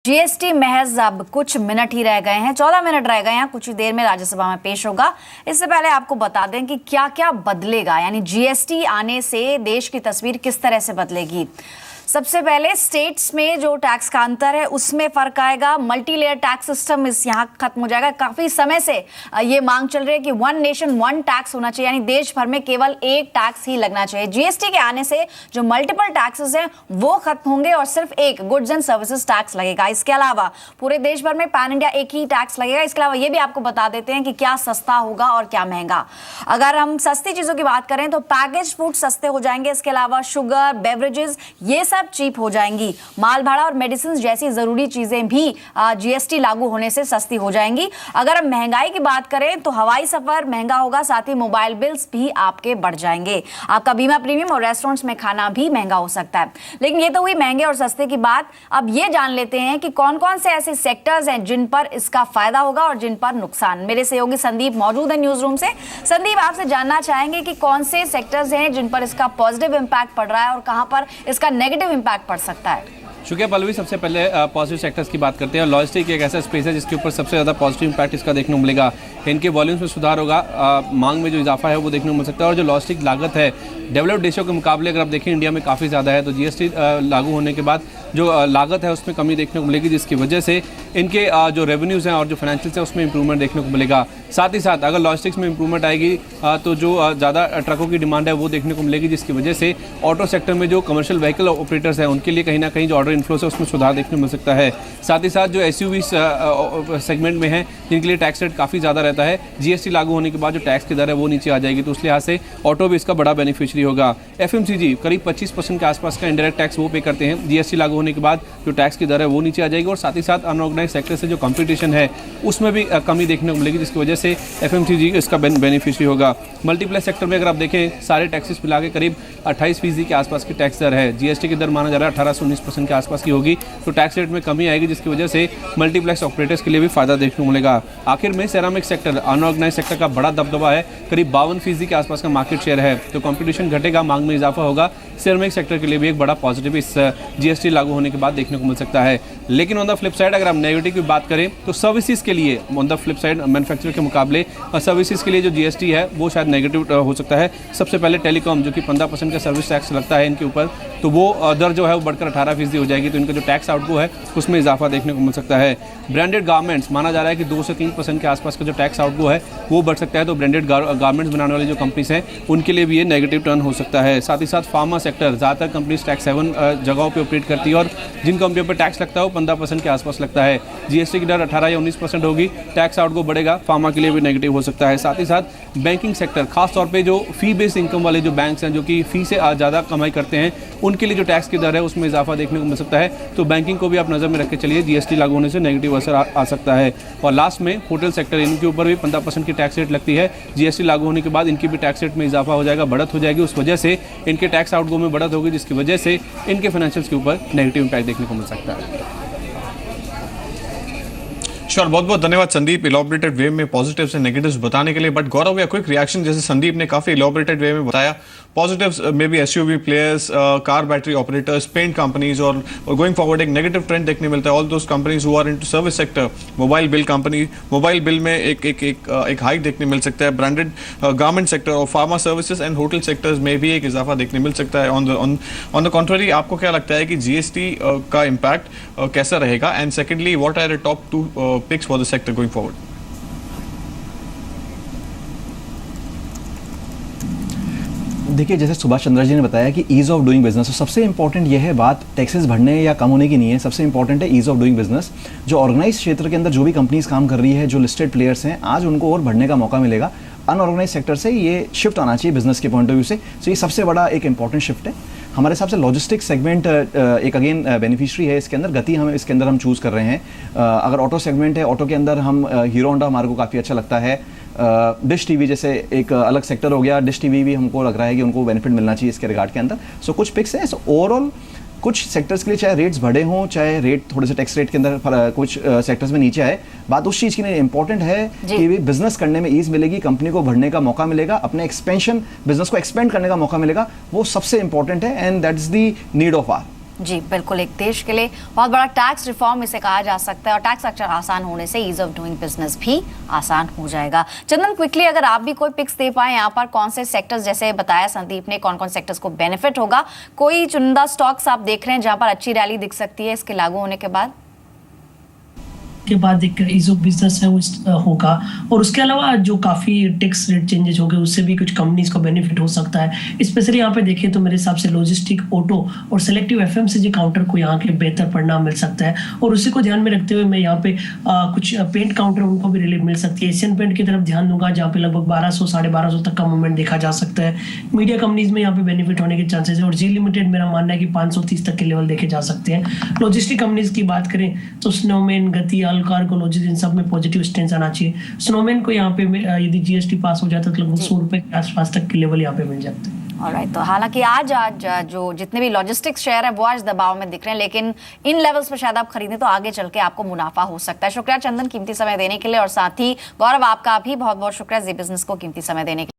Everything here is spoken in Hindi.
जीएसटी महज अब कुछ मिनट ही रह गए हैं, 14 मिनट रह गए हैं, कुछ ही देर में राज्यसभा में पेश होगा। इससे पहले आपको बता दें कि क्या क्या बदलेगा, यानी जीएसटी आने से देश की तस्वीर किस तरह से बदलेगी। सबसे पहले स्टेट्स में जो टैक्स का अंतर है उसमें फर्क आएगा। मल्टी लेयर टैक्स सिस्टम इस यहाँ खत्म हो जाएगा। काफी समय से ये मांग चल रही है कि वन नेशन वन टैक्स होना चाहिए, यानी देश भर में केवल एक टैक्स ही लगना चाहिए। जीएसटी के आने से जो मल्टीपल टैक्सेस हैं वो खत्म होंगे और सिर्फ एक गुड्स एंड सर्विसेज टैक्स लगेगा। इसके अलावा पूरे देश भर में पैन इंडिया एक ही टैक्स लगेगा। इसके अलावा ये भी आपको बता देते हैं कि क्या सस्ता होगा और क्या महंगा। अगर हम सस्ती चीजों की बात करें तो पैकेज फूड सस्ते हो जाएंगे। इसके अलावा शुगर, बेवरेजेस ये सब चीप हो जाएंगी। माल भाड़ा और मेडिसिन जैसी जरूरी चीजें भी जीएसटी लागू होने से सस्ती हो जाएंगी। अगर हम महंगाई की बात करें तो हवाई सफर महंगा होगा, साथ ही मोबाइल बिल्स भी आपके बढ़ जाएंगे। आपका बीमा प्रीमियम और रेस्टोरेंट्स में खाना भी महंगा हो सकता है। लेकिन ये तो हुई महंगे और सस्ते की बात। अब ये जान लेते हैं कि कौन कौन से ऐसे सेक्टर्स हैं जिन पर इसका फायदा होगा और जिन पर नुकसान। मेरे सहयोगी संदीप मौजूद है न्यूज रूम से। संदीप, आपसे जानना चाहेंगे कि कौन से सेक्टर्स हैं जिन पर इसका पॉजिटिव इंपैक्ट पड़ रहा है और कहां पर इसका नेगेटिव इंपैक्ट पड़ सकता है। शुक्रिया पल्लवी। सबसे पहले पॉजिटिव सेक्टर्स की बात करते हैं। लॉजिस्टिक एक ऐसा स्पेस है जिसके ऊपर सबसे ज़्यादा पॉजिटिव इंपैक्ट इसका देखने को मिलेगा। इनके वॉल्यूम्स में सुधार होगा, मांग में जो इजाफा है वो देखने को मिल सकता है। और जो लॉजिस्टिक लागत है डेवलप्ड देशों के मुकाबले अगर आप देखें इंडिया में काफ़ी ज़्यादा है, तो जीएसटी लागू होने के बाद जो लागत है उसमें कमी देखने को मिलेगी, जिसकी वजह से इनके जो रेवेन्यूज़ हैं और जो फाइनेंशियल्स है उसमें इंप्रूवमेंट देखने को मिलेगा। साथ ही साथ अगर लॉजिस्टिक्स में इंप्रूवमेंट आएगी तो जो ज़्यादा ट्रकों की डिमांड है वो देखने को मिलेगी, जिसकी वजह से ऑटो सेक्टर में जो कमर्शियल व्हीकल ऑपरेटर्स हैं उनके लिए कहीं ना कहीं जो ऑर्डर इन्फ्लो है उसमें सुधार देखने को मिल सकता है। साथ ही साथ जो एसयूवी सेगमेंट में है जिनके लिए टैक्स रेट काफ़ी ज़्यादा रहता है, जीएसटी लागू होने के बाद जो टैक्स की दर है वो नीचे आ जाएगी, तो उस लिहाज से ऑटो भी इसका बड़ा बेनिफिशियरी होगा। एफएमसीजी करीब 25% के आसपास का इंडायरेक्ट टैक्स वो पे करते हैं। जीएसटी लागू होने के बाद जो टैक्स की दर है वो नीचे आ जाएगी और साथ ही साथ अनऑर्गेनाइज सेक्टर से जो कंपटीशन है उसमें भी कमी देखने को मिलेगी, जिसकी वजह से एफएमसीजी इसका बेनिफिशियरी होगा। मल्टीप्लेक्स सेक्टर में अगर आप देखें सारे टैक्सेस मिला के करीब 28% के आसपास की टैक्स दर है। जीएसटी की दर माना जा रहा है 18 से 19% के आसपास की होगी, तो टैक्स रेट में कमी आएगी, जिसकी वजह से मल्टीप्लेक्स ऑपरेटर्स के लिए भी फायदा देखने को मिलेगा। आखिर में सेरामिक सेक्टर अनऑर्गेनाइज सेक्टर का बड़ा दबदबा है, करीब 52% के आसपास का मार्केट शेयर है, तो कंपटीशन घटेगा, मांग में इजाफा होगा। सेरामिक सेक्टर के लिए भी एक बड़ा पॉजिटिव इस जीएसटी लागू होने के बाद देखने को मिल सकता है। लेकिन ऑन द फ्लिप साइड अगर हम नेगेटिव की बात करें तो सर्विसेज के लिए on the flip side manufacturer के मुकाबले सर्विसेज के लिए जो जीएसटी है वो शायद नेगेटिव हो सकता है। सबसे पहले टेलीकॉम जो कि 15% का सर्विस टैक्स लगता है इनके ऊपर, तो वो दर जो है वो बढ़कर 18% हो जाएगी, तो इनका जो टैक्स आउटगो है उसमें इजाफा देखने को मिल सकता है। ब्रांडेड गारमेंट्स माना जा रहा है कि 2 से 3% के आसपास का जो टैक्स आउटगो है वो बढ़ सकता है, तो ब्रांडेड गारमेंट्स बनाने वाली जो कंपनीज हैं उनके लिए भी ये नेगेटिव टर्न हो सकता है। साथ ही साथ फार्मा सेक्टर, ज़्यादातर कंपनीज टैक्स 7 जगहों पर ऑपरेट करती है और जिन कंपनियों पर टैक्स लगता है वो 15% के आसपास लगता है। जीएसटी की दर 18 या 19% होगी, टैक्स आउटगो बढ़ेगा, फार्मा के लिए भी नेगेटिव हो सकता है। साथ ही साथ बैंकिंग सेक्टर, खासतौर पे जो फी बेस्ड इनकम वाले जो बैंक्स हैं जो कि फी से ज़्यादा कमाई करते हैं उनके लिए जो टैक्स की दर है उसमें इजाफा देखने को मिल सकता है, तो बैंकिंग को भी आप नज़र में रख के चलिए, जीएसटी लागू होने से नेगेटिव असर आ सकता है। और लास्ट में होटल सेक्टर, इनके ऊपर भी 15% की टैक्स रेट लगती है। जीएसटी लागू होने के बाद इनकी भी टैक्स रेट में इजाफा हो जाएगा, बढ़त हो जाएगी, उस वजह से इनके टैक्स आउटगो में बढ़त होगी, जिसकी वजह से इनके फाइनेंशियल्स के ऊपर नेगेटिव इंपैक्ट देखने को मिल सकता है। श्योर, बहुत बहुत धन्यवाद संदीप इलॉबरेटेड वे में पॉजिटिव्स एंड नेगेटिव्स बताने के लिए। बट गौरव, या क्विक रिएक्शन, जैसे संदीप ने काफी इलॉबरेटेड वे में बताया, पॉजिटिव्स में भी SUV players, car battery operators, paint companies और गोइंग फॉरवर्ड एक नेगेटिव ट्रेंड देखने मिलता है। All those companies who are into service sector, mobile bill company, mobile bill में एक हाइक देखने मिल सकता है। ब्रांडेड गारमेंट सेक्टर और pharma services and hotel sectors में भी एक इजाफा देखने मिल सकता है। ऑन द कॉन्ट्ररी, आपको क्या लगता है कि जीएसटी का इम्पैक्ट कैसा रहेगा? And secondly, what are the top 2 picks for the sector going forward? देखिए, जैसे सुभाष चंद्र जी ने बताया कि ईज ऑफ डूइंग बिजनेस, तो सबसे इंपॉर्टेंट ये है बात टैक्सेस बढ़ने या कम होने की नहीं है, सबसे इंपॉर्टेंट है ईज ऑफ डूइंग बिजनेस। जो ऑर्गेनाइज क्षेत्र के अंदर जो भी कंपनीज काम कर रही है, जो लिस्टेड प्लेयर्स हैं, आज उनको और बढ़ने का मौका मिलेगा। अनऑर्गेनाइज सेक्टर से ये शिफ्ट आना चाहिए बिजनेस के पॉइंट ऑफ व्यू से, तो ये सबसे बड़ा एक इंपॉर्टेंट शिफ्ट है। हमारे हिसाब से लॉजिस्टिक सेगमेंट एक अगेन बेनिफिशियरी है इसके अंदर, गति हम इसके अंदर हम चूज़ कर रहे हैं। अगर ऑटो सेगमेंट है, ऑटो के अंदर हम हीरो होंडा हमारे को काफ़ी अच्छा लगता है। डिश टीवी जैसे एक अलग सेक्टर हो गया, डिश टीवी भी हमको लग रहा है कि उनको बेनिफिट मिलना चाहिए इसके रिगार्ड के अंदर। सो कुछ पिक्स हैं। सो ओवरऑल कुछ सेक्टर्स के लिए चाहे रेट्स बढ़े हों, चाहे रेट थोड़े से टैक्स रेट के अंदर कुछ सेक्टर्स में नीचे आए, बात उस चीज़ की नहीं, इंपॉर्टेंट है कि भी बिजनेस करने में ईज मिलेगी, कंपनी को बढ़ने का मौका मिलेगा, अपने एक्सपेंशन बिजनेस को एक्सपेंड करने का मौका मिलेगा, वो सबसे इंपॉर्टेंट है and that is the need of hour. जी बिल्कुल, एक देश के लिए बहुत बड़ा टैक्स रिफॉर्म इसे कहा जा सकता है और टैक्स स्ट्रक्चर आसान होने से ईज ऑफ डूइंग बिजनेस भी आसान हो जाएगा। चंदन, क्विकली अगर आप भी कोई पिक्स दे पाए यहाँ पर, कौन से सेक्टर्स, जैसे बताया संदीप ने, कौन कौन सेक्टर्स को बेनिफिट होगा, कोई चुनिंदा स्टॉक्स आप देख रहे हैं जहां पर अच्छी रैली दिख सकती है इसके लागू होने के बाद? के बाद एक ईज ऑफ बिजनेस है वो होगा, और उसके अलावा जो काफ़ी टैक्स रेट चेंजेस हो गए उससे भी कुछ कंपनीज को बेनिफिट हो सकता है। स्पेशली यहाँ पे देखें तो मेरे हिसाब से लॉजिस्टिक, ऑटो और सेलेक्टिव एफएमसीजी काउंटर को यहाँ के बेहतर परिणाम मिल सकता है, और उसी को ध्यान में रखते हुए मैं यहाँ पे कुछ पेंट काउंटर उनको भी रिलीफ मिल सकती है। एशियन पेंट की तरफ ध्यान दूंगा जहाँ पे लगभग 1200 1250 तक का मूवमेंट देखा जा सकता है। मीडिया कंपनीज में यहाँ पे बेनिफिट होने के चांसेस है, और जी लिमिटेड मेरा मानना है कि 530 तक के लेवल देखे जा सकते हैं। लॉजिस्टिक कंपनीज की बात करें तो स्नोमैन, गति, कार्गो लॉजिस्टिक, इन सब में पॉजिटिव स्टेंस आना चाहिए। स्नोमैन को यहाँ पे यदि जीएसटी पास हो जाता है तो लगभग 100 रुपए के आसपास तक के लेवल यहाँ पे मिल जाते हैं। ऑलराइट, तो हालांकि आज जो जितने भी लॉजिस्टिक्स शेयर है वो आज दबाव में दिख रहे हैं, लेकिन इन लेवल्स पर शायद आप खरीदें तो आगे चल के आपको मुनाफा हो सकता है। शुक्रिया चंदन कीमती समय देने के लिए, और साथ ही गौरव आपका भी बहुत बहुत शुक्रिया जी बिजनेस को कीमती समय देने के लिए।